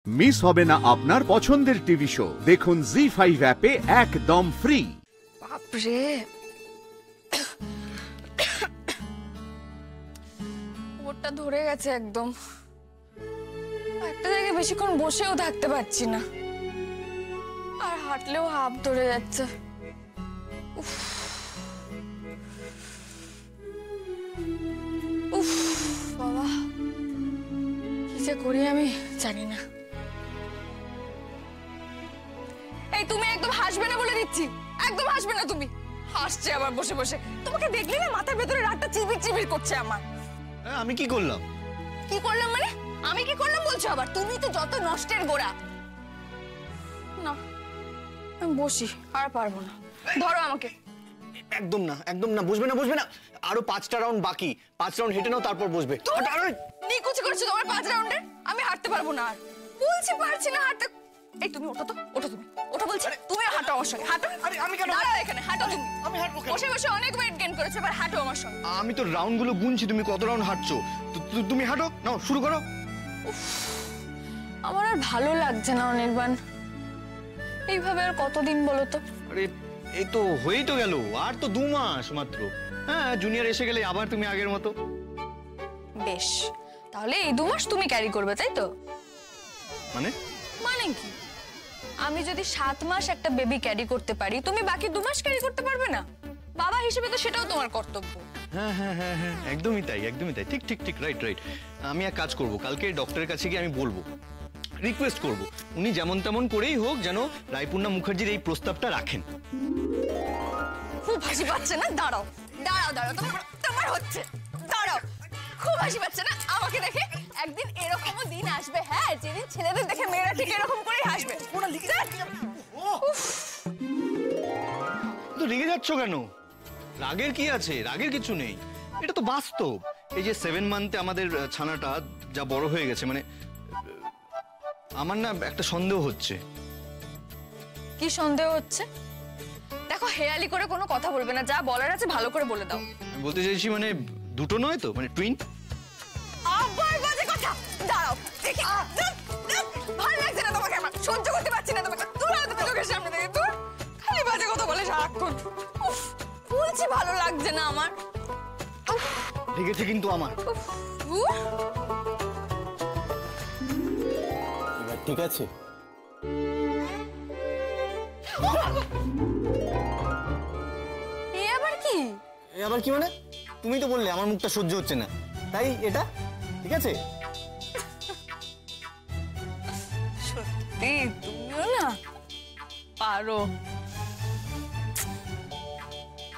Miss হবে না আপনার পছন্দের টিভি শো। দেখুন জি5 অ্যাপে একদম ফ্রি। বাপরে, ওটা ধরে গেছে একদম। একটা জায়গায় বেশিক্ষণ বসেও থাকতে পারছি না, আর হাঁটলেও হাঁপ ধরে যাচ্ছে। উফ উফ বাবা, কি যে করি আমি জানি না। এই তুমি একদম হাসবে না বলে দিচ্ছি, একদম হাসবে না তুমি। হাসছে আবার বসে বসে, তোমাকে দেখলে না মাথার ভেতরে রাতটা চিবির চিবির করছে আমার। আমি কি করলাম? কি করলাম মানে? আমি কি করলাম বলছো আবার? তুমি তো যত নষ্টের গোড়া। না, আমি বসি, আর পারবো না। ধরো আমাকে। একদম না, একদম না, বসবে না, বসবে না। আরো 5টা রাউন্ড বাকি, 5 রাউন্ড হেঁটে নাও, তারপর বসবে। নিকুচি করছো তোমার 5 রাউন্ডের। আমি হাঁটতে পারবো না আর, বলছি পারছি না হাঁটতে। এই তুমি ওঠো তো, ওঠো তুমি, ওঠো বলছি। তুমি হাঁটো আমার সঙ্গে, হাঁটো। আরে আমি কেন? দাঁড়াও এখানে, হাঁটো তুমি। আমি হাঁটবো কেন? বসে বসে অনেক ওয়েট গেইন করেছো, এবার হাঁটো আমার সঙ্গে। আমি তো রাউন্ড গুলো গুনছি, তুমি কত রাউন্ড হাঁটছো। তুমি হাঁটো, নাও শুরু করো। আমার আর ভালো লাগছে না অনির্বাণ, এইভাবে আর কতদিন বলো তো? আরে এই তো হয়েই তো গেল, আর তো 2 মাস মাত্র। হ্যাঁ, জুনিয়র এসে গেলে আবার তুমি আগের মতো। বেশ, তাহলে এই 2 মাস তুমি ক্যারি করবে, তাই তো? মানে কি? আমি যদি 7 মাস একটা বেবি ক্যারি করতে পারি, তুমি বাকি 2 মাস ক্যারি করতে পারবে না? বাবা হিসেবে তো সেটাও তোমার কর্তব্য। হ্যাঁ হ্যাঁ হ্যাঁ হ্যাঁ, একদমই তাই, একদমই তাই। ঠিক ঠিক ঠিক, রাইট রাইট। আমি এক কাজ করব, কালকে ডক্টরের কাছে গিয়ে আমি বলবো, রিকোয়েস্ট করব, উনি যেমন তেমন করেই হোক যেন রায়পূর্ণা মুখার্জির এই প্রস্তাবটা রাখেন। খুব হাসি পাচ্ছে না? দাঁড়াও দাঁড়াও দাঁড়াও, তোমার হচ্ছে। দাঁড়াও, খুব হাসি পাচ্ছে না আমাকে দেখে? একদিন এরকমও দিন আসবে, হ্যাঁ, যেদিন ছেলেদের দেখে মেয়েরা ঠিক এরকম করেই হাসবে। তো রেগে যাচ্ছ কেন? রাগের কি আছে? রাগের কিছু নেই, এটা তো বাস্তব। এই যে 7 মান্থে আমাদের ছানাটা যা বড় হয়ে গেছে, মানে আমার না একটা সন্দেহ হচ্ছে। কি সন্দেহ হচ্ছে? দেখো, হেয়ালি করে কোনো কথা বলবে না, যা বলার আছে ভালো করে বলে দাও। আমি বলতে চাইছি মানে দুটো নয় তো, মানে টুইন। আবার বাজে কথা। দাঁড়াও দেখি, ভালো লাগছে না তোমাকে, আমার সহ্য করতে পারছি না তোমাকে। দূর হও তুমি চোখের সামনে থেকে, দূর। খালি বাজে কথা বলে সারাক্ষণ। বলছি ভালো লাগছে না আমার। লেগেছে কিন্তু আমার। এবার ঠিক আছে? এ আবার কি? এ আবার কি মানে? তুমি তো বললে আমার মুখটা সহ্য হচ্ছে না, তাই এটা ঠিক আছে। সত্যি তুমিও না পারো।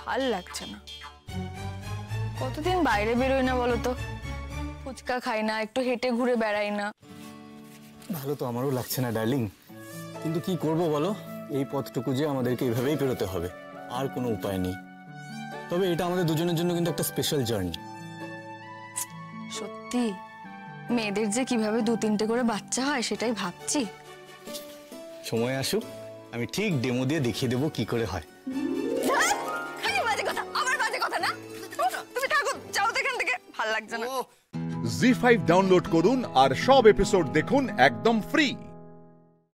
ভাল লাগছে না, কতদিন বাইরে বেরোই না বলো তো, ফুচকা খাই না, একটু হেঁটে ঘুরে বেড়াই না। ভালো তো আমারও লাগছে না ডার্লিং, কিন্তু কি করব বলো, এই পথটুকু যে আমাদেরকে এইভাবেই পেরোতে হবে, আর কোনো উপায় নেই। তবে এটা আমাদের দুজনের জন্য কিন্তু একটা স্পেশাল জার্নি। সত্যি মেয়েদের যে কিভাবে 2-3টে করে বাচ্চা হয় সেটাই ভাবছি। সময় আসুক, আমি ঠিক ডেমো দিয়ে দেখিয়ে দেবো কি করে হয়। বাজে কথা, আবার বাজে কথা না? তুমি থাকো, যাও এখান থেকে, ভাল লাগছে না। জি5 ডাউনলোড করুন আর সব এপিসোড দেখুন একদম ফ্রি।